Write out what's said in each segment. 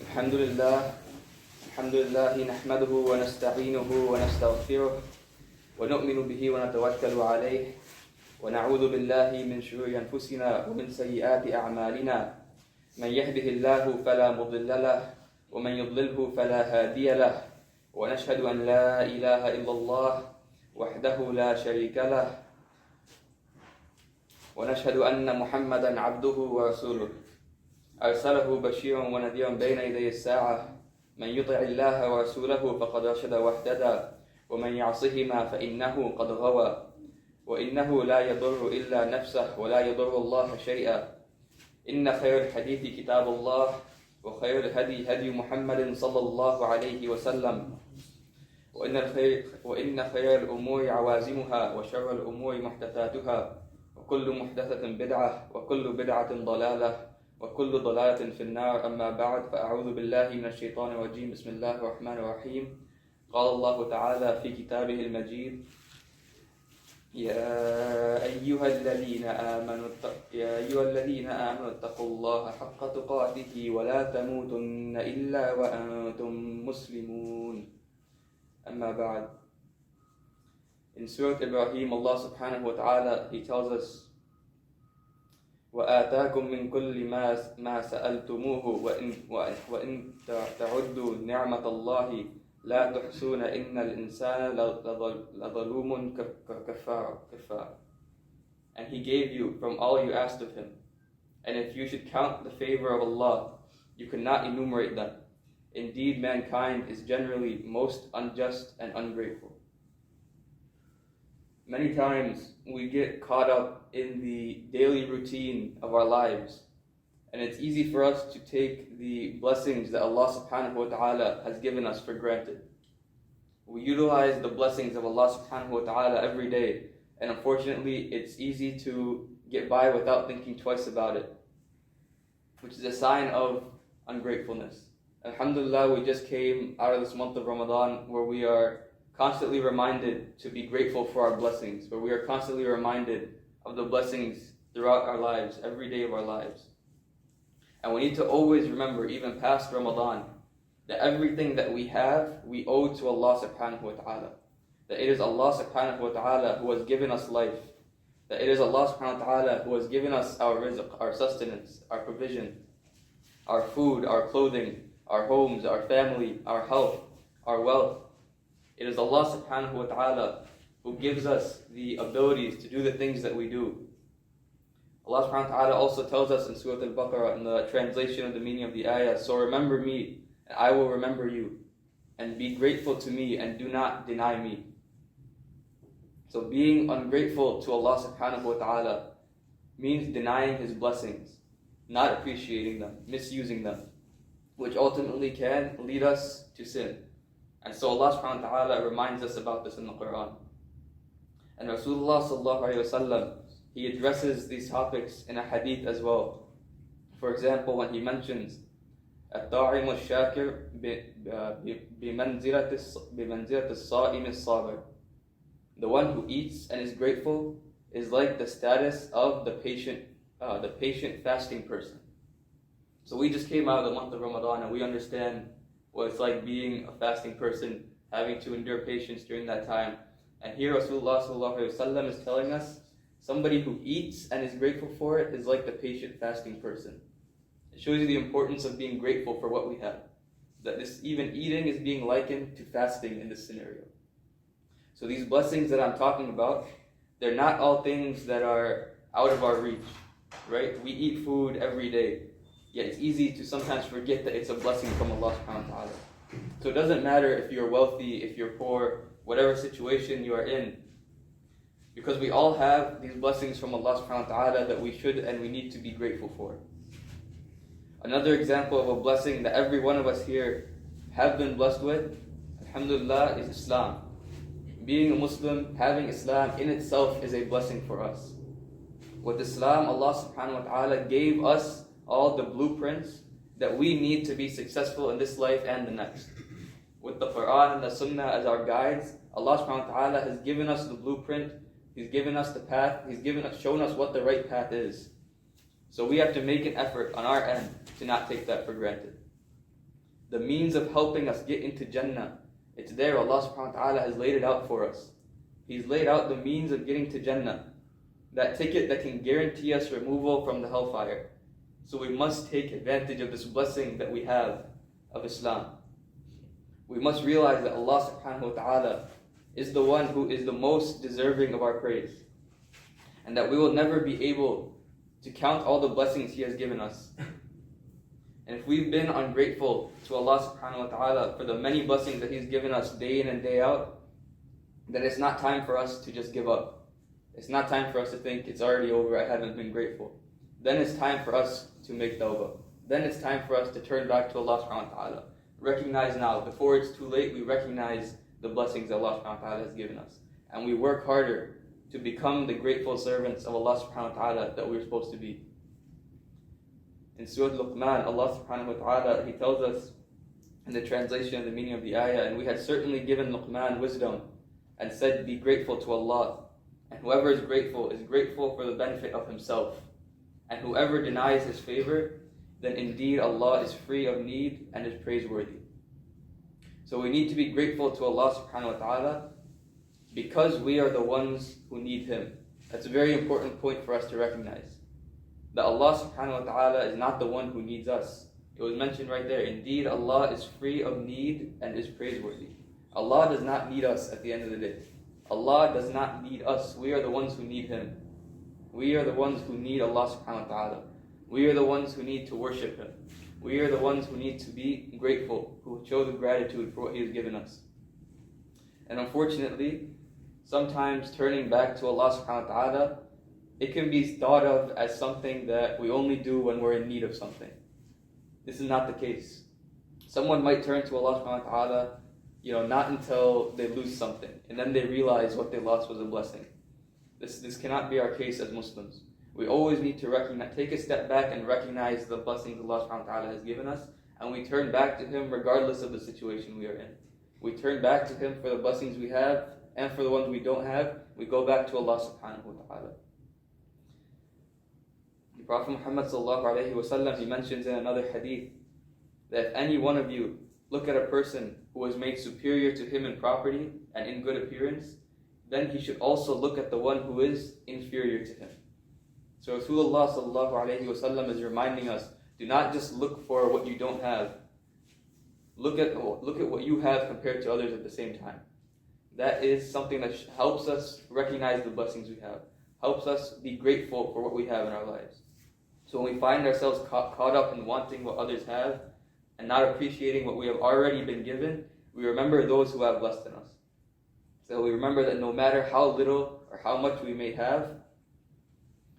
الحمد لله نحمده ونستعينه ونستغفره ونؤمن به ونتوكل عليه ونعوذ بالله من شرور أنفسنا ومن سيئات أعمالنا من يهده الله فلا مضل له ومن يضلله فلا هادي له ونشهد أن لا إله إلا الله وحده لا شريك له ونشهد أن محمدا عبده ورسوله أرسله بشيرا ونذيرا بين يدي الساعة من يطع الله ورسوله فقد رشد واهتدى ومن يعصهما فإنه قد غوى وإنه لا يضر إلا نفسه ولا يضر الله شيئا إن خير الحديث كتاب الله وخير الهدي هدي محمد صلى الله عليه وسلم وإن خير الأمور عوازمها وشر الأمور محدثاتها وكل محدثة بدعة وكل بدعة ضلالة وكل ضلالة في النار. أما بعد فأعوذ بالله من الشيطان الرجيم. بسم الله الرحمن الرحيم. قال الله تعالى في كتابه المجيد: يا أيها الذين آمنوا اتقوا الله حق تقاته ولا تموتن إلا وأنتم مسلمون. أما بعد. In Surah Ibrahim, Allah subhanahu wa ta'ala, He tells us, وآتاكم من كل ما سألتموه وإن تعدوا نعمة الله لا تحصون إن الإنسان لظلوم كفار. And He gave you from all you asked of Him. And if you should count the favor of Allah, you cannot enumerate them. Indeed, mankind is generally most unjust and ungrateful. Many times we get caught up in the daily routine of our lives, and it's easy for us to take the blessings that Allah subhanahu wa ta'ala has given us for granted. We utilize the blessings of Allah subhanahu wa ta'ala every day, and unfortunately it's easy to get by without thinking twice about it, which is a sign of ungratefulness. Alhamdulillah, we just came out of this month of Ramadan where we are constantly reminded to be grateful for our blessings, where we are constantly reminded of the blessings throughout our lives, every day of our lives. And we need to always remember, even past Ramadan, that everything that we have, we owe to Allah subhanahu wa ta'ala. That it is Allah subhanahu wa ta'ala who has given us life. That it is Allah subhanahu wa ta'ala who has given us our rizq, our sustenance, our provision, our food, our clothing, our homes, our family, our health, our wealth. It is Allah subhanahu wa ta'ala who gives us the abilities to do the things that we do. Allah subhanahu wa ta'ala also tells us in Surah Al-Baqarah, in the translation of the meaning of the ayah, so remember me, and I will remember you, and be grateful to me, and do not deny me. So being ungrateful to Allah subhanahu wa ta'ala means denying His blessings, not appreciating them, misusing them, which ultimately can lead us to sin. And so Allah subhanahu wa ta'ala reminds us about this in the Quran. And Rasulullah sallallahu alayhi wa sallam, he addresses these topics in a hadith as well. For example, when he mentions الطاعم الشاكر بمنزلة الصائم الصابر. The one who eats and is grateful is like the status of the patient fasting person. So we just came out of the month of Ramadan and we understand what it's like being a fasting person, having to endure patience during that time. And here Rasulullah sallallahu alaihi wasallam is telling us, somebody who eats and is grateful for it is like the patient fasting person. It shows you the importance of being grateful for what we have. That this even eating is being likened to fasting in this scenario. So these blessings that I'm talking about, they're not all things that are out of our reach, right? We eat food every day. Yet it's easy to sometimes forget that it's a blessing from Allah subhanahu wa ta'ala. So it doesn't matter if you're wealthy, if you're poor, whatever situation you are in, because we all have these blessings from Allah subhanahu wa ta'ala that we should and we need to be grateful for. Another example of a blessing that every one of us here have been blessed with, alhamdulillah, is Islam. Being a Muslim, having Islam in itself is a blessing for us. With Islam, Allah subhanahu wa ta'ala gave us all the blueprints that we need to be successful in this life and the next. With the Quran and the Sunnah as our guides, Allah subhanahu wa ta'ala has given us the blueprint, He's given us the path, He's shown us what the right path is. So we have to make an effort on our end to not take that for granted. the means of helping us get into Jannah, it's there. Allah subhanahu wa ta'ala has laid it out for us. He's laid out the means of getting to Jannah, that ticket that can guarantee us removal from the hellfire. So we must take advantage of this blessing that we have of Islam. We must realize that Allah subhanahu wa ta'ala is the one who is the most deserving of our praise, and that we will never be able to count all the blessings He has given us. And if we've been ungrateful to Allah subhanahu wa ta'ala for the many blessings that He's given us day in and day out, then it's not time for us to just give up. It's not time for us to think it's already over, I haven't been grateful. Then it's time for us to make tawbah. Then it's time for us to turn back to Allah subhanahu wa ta'ala. Recognize now, before it's too late, we recognize the blessings that Allah subhanahu wa ta'ala has given us. And we work harder to become the grateful servants of Allah subhanahu wa ta'ala that we're supposed to be. In Surah Luqman, Allah subhanahu wa ta'ala, He tells us in the translation of the meaning of the ayah, and we had certainly given Luqman wisdom and said, be grateful to Allah. And whoever is grateful for the benefit of himself. And whoever denies His favor, then indeed Allah is free of need and is praiseworthy. So we need to be grateful to Allah subhanahu wa ta'ala because we are the ones who need Him. That's a very important point for us to recognize. That Allah subhanahu wa ta'ala is not the one who needs us. It was mentioned right there. Indeed, Allah is free of need and is praiseworthy. Allah does not need us at the end of the day. Allah does not need us. We are the ones who need Him. We are the ones who need Allah subhanahu wa ta'ala. We are the ones who need to worship Him. We are the ones who need to be grateful, who show the gratitude for what He has given us. And unfortunately, sometimes turning back to Allah subhanahu wa ta'ala, it can be thought of as something that we only do when we're in need of something. This is not the case. Someone might turn to Allah subhanahu wa ta'ala, not until they lose something, and then they realize what they lost was a blessing. This cannot be our case as Muslims. We always need to take a step back and recognize the blessings Allah subhanahu wa ta'ala has given us, and we turn back to Him regardless of the situation we are in. We turn back to Him for the blessings we have, and for the ones we don't have, we go back to Allah subhanahu wa ta'ala. The Prophet Muhammad sallallahu alayhi wa sallam, he mentions in another hadith that if any one of you look at a person who was made superior to him in property and in good appearance, then he should also look at the one who is inferior to him. So Rasulullah sallallahu alayhi wa sallam is reminding us, do not just look for what you don't have. Look at what you have compared to others at the same time. That is something that helps us recognize the blessings we have, helps us be grateful for what we have in our lives. So when we find ourselves caught up in wanting what others have and not appreciating what we have already been given, we remember those who have less than us. So we remember that no matter how little or how much we may have,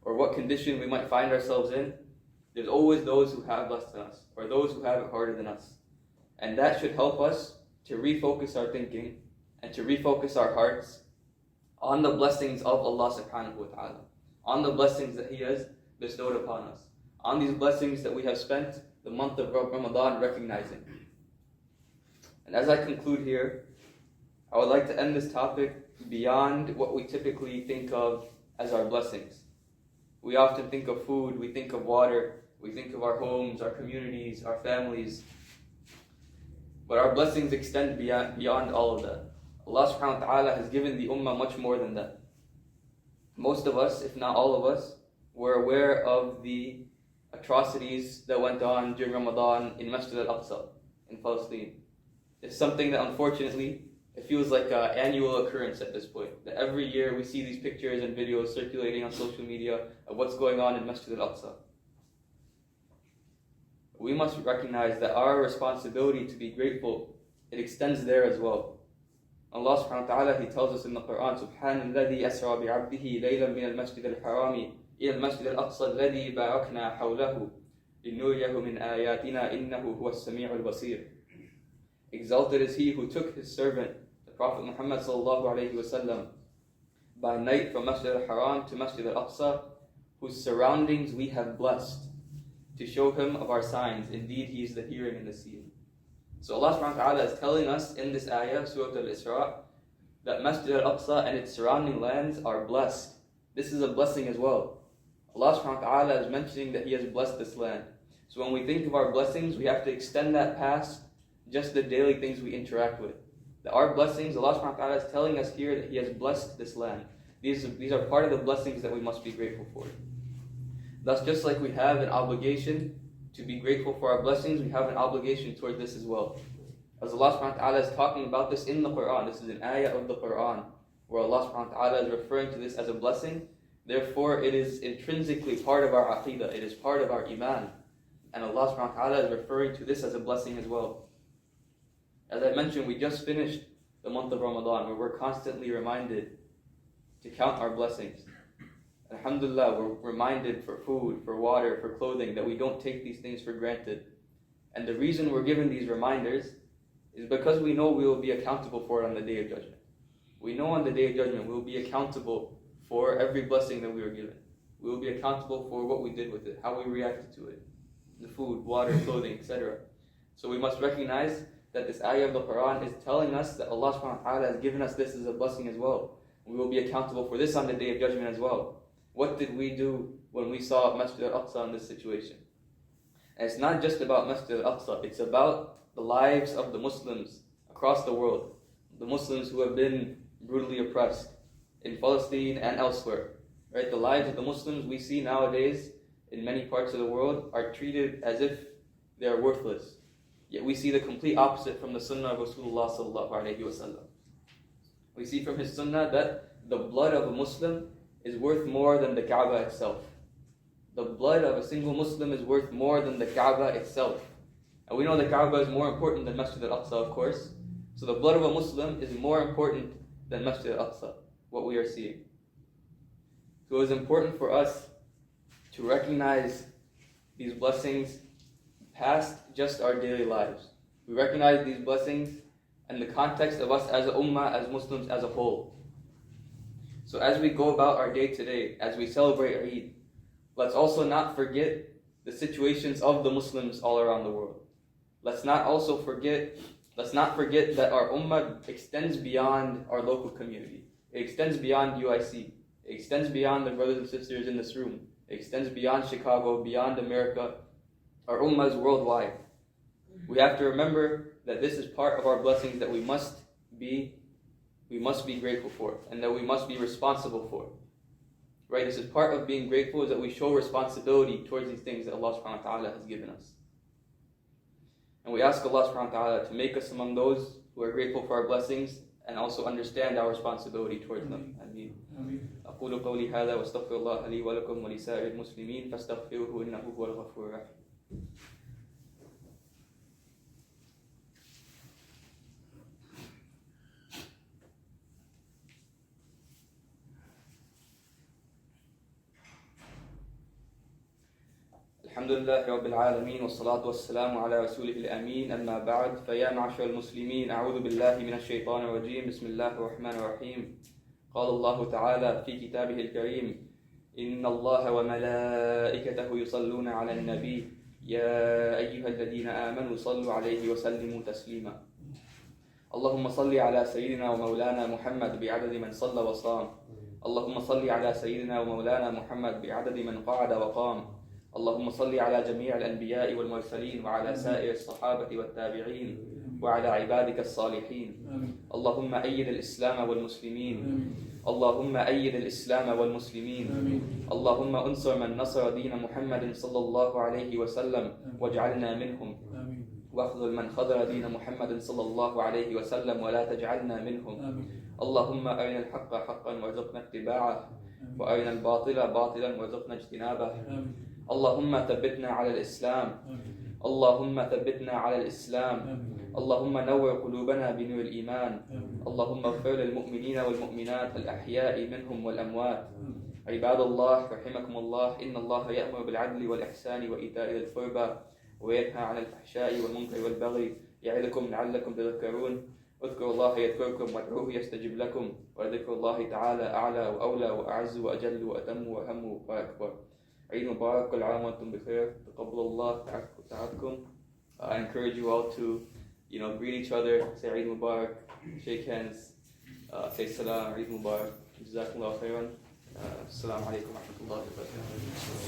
or what condition we might find ourselves in, there's always those who have less than us, or those who have it harder than us. And that should help us to refocus our thinking and to refocus our hearts on the blessings of Allah subhanahu wa ta'ala, on the blessings that He has bestowed upon us, on these blessings that we have spent the month of Ramadan recognizing. And as I conclude here, I would like to end this topic beyond what we typically think of as our blessings. We often think of food, we think of water, we think of our homes, our communities, our families. But our blessings extend beyond all of that. Allah subhanahu wa ta'ala has given the ummah much more than that. Most of us, if not all of us, were aware of the atrocities that went on during Ramadan in Masjid al-Aqsa in Palestine. It's something that unfortunately, it feels like an annual occurrence at this point. That every year we see these pictures and videos circulating on social media of what's going on in Masjid al-Aqsa. We must recognize that our responsibility to be grateful, it extends there as well. Allah subhanahu wa ta'ala, He tells us in the Quran, سبحان الذي أسرى بعبده ليلا من المسجد الحرام إلى المسجد الأقصى الذي باركنا حوله لنريه من آياتنا إنه هو السميع البصير. Exalted is He who took His servant, the Prophet Muhammad sallallahu alayhi wa sallam, by night from Masjid al-Haram to Masjid al-Aqsa, whose surroundings we have blessed, to show Him of our signs. Indeed, He is the hearing and the seeing. So Allah subhanahu wa ta'ala is telling us in this ayah, Surah Al-Isra, that Masjid al-Aqsa and its surrounding lands are blessed. This is a blessing as well. Allah subhanahu wa ta'ala is mentioning that He has blessed this land. So when we think of our blessings, we have to extend that past just the daily things we interact with. That our blessings, Allah subhanahu wa ta'ala is telling us here that He has blessed this land. These are part of the blessings that we must be grateful for. Thus, just like we have an obligation to be grateful for our blessings, we have an obligation toward this as well. As Allah subhanahu wa ta'ala is talking about this in the Quran, this is an ayah of the Quran, where Allah subhanahu wa ta'ala is referring to this as a blessing. Therefore, it is intrinsically part of our aqidah, it is part of our iman. And Allah subhanahu wa ta'ala is referring to this as a blessing as well. As I mentioned, we just finished the month of Ramadan, where we're constantly reminded to count our blessings. Alhamdulillah, we're reminded for food, for water, for clothing, that we don't take these things for granted. And the reason we're given these reminders is because we know we will be accountable for it on the Day of Judgment. We know on the Day of Judgment we will be accountable for every blessing that we were given. We will be accountable for what we did with it, how we reacted to it, the food, water, clothing, etc. So we must recognize that this ayah of the Quran is telling us that Allah subhanahu wa ta'ala has given us this as a blessing as well. We will be accountable for this on the Day of Judgment as well. What did we do when we saw Masjid al-Aqsa in this situation? And it's not just about Masjid al-Aqsa, it's about the lives of the Muslims across the world. The Muslims who have been brutally oppressed in Palestine and elsewhere. Right? The lives of the Muslims we see nowadays in many parts of the world are treated as if they are worthless. Yet we see the complete opposite from the Sunnah of Rasulullah sallallahu alayhi wa sallam. We see from his Sunnah that the blood of a Muslim is worth more than the Kaaba itself. The blood of a single Muslim is worth more than the Kaaba itself. And we know the Kaaba is more important than Masjid al-Aqsa, of course. So the blood of a Muslim is more important than Masjid al-Aqsa, what we are seeing. So it is important for us to recognize these blessings past just our daily lives. We recognize these blessings in the context of us as a ummah, as Muslims as a whole. So as we go about our day today, as we celebrate Eid, let's also not forget the situations of the Muslims all around the world. Let's not forget that our ummah extends beyond our local community. It extends beyond UIC. It extends beyond the brothers and sisters in this room. It extends beyond Chicago, beyond America. Our ummah is worldwide. We have to remember that this is part of our blessings that we must be grateful for, and that we must be responsible for. Right? This is part of being grateful, is that we show responsibility towards these things that Allah subhanahu wa ta'ala has given us. And we ask Allah subhanahu wa ta'ala to make us among those who are grateful for our blessings and also understand our responsibility towards them. Ameen. أقول قولي هذا واستغفر الله لي ولكم ولسائر المسلمين فاستغفروه إنه هو الغفور الرحيم. الحمد لله رب العالمين والصلاة والسلام على رسوله الأمين أما بعد فيا معشر المسلمين أعوذ بالله من الشيطان الرجيم بسم الله الرحمن الرحيم قال الله تعالى في كتابه الكريم إن الله وملائكته يصلون على النبي يا أيها الذين آمنوا صلوا عليه وسلموا تسليما اللهم صل على سيدنا ومولانا محمد بعدد من صلى وصام اللهم صل على سيدنا ومولانا محمد بعدد من قعد وقام اللهم صل على جميع الأنبياء والمرسلين وعلى سائر الصحابة والتابعين وعلى عبادك الصالحين اللهم أيد الإسلام والمسلمين اللهم أيد الإسلام والمسلمين اللهم انصر من نصر دين محمد صلى الله عليه وسلم واجعلنا منهم واخذل من خذل دين محمد صلى الله عليه وسلم ولا تجعلنا منهم اللهم أرنا الحق حقا وارزقنا اتباعه وأرنا الباطل باطلا وارزقنا اجتنابه اللهم ثبتنا على الإسلام اللهم ثبتنا على الإسلام اللهم نور قلوبنا بنور الإيمان اللهم اغفر للمؤمنين والمؤمنات الأحياء منهم والأموات عباد الله رحمكم الله إن الله يأمر بالعدل والإحسان وإيتاء ذي القربى وينهى عن الفحشاء والمنكر والبغي يعظكم لعلكم تذكرون اذكروا الله يذكركم وادعوه يستجب لكم وذكر الله تعالى أعلى وأولى وأعز وأجل وأتم وأهم وأكبر Eid Mubarak, kul aam wa antum bi khair, taqabbal Allah ta'atkum. I encourage you all to, greet each other, say Eid Mubarak, shake hands, say salam, Eid Mubarak, jazakumullah khairan. Assalamu alaikum wa rahmatullahi wa barakatuh.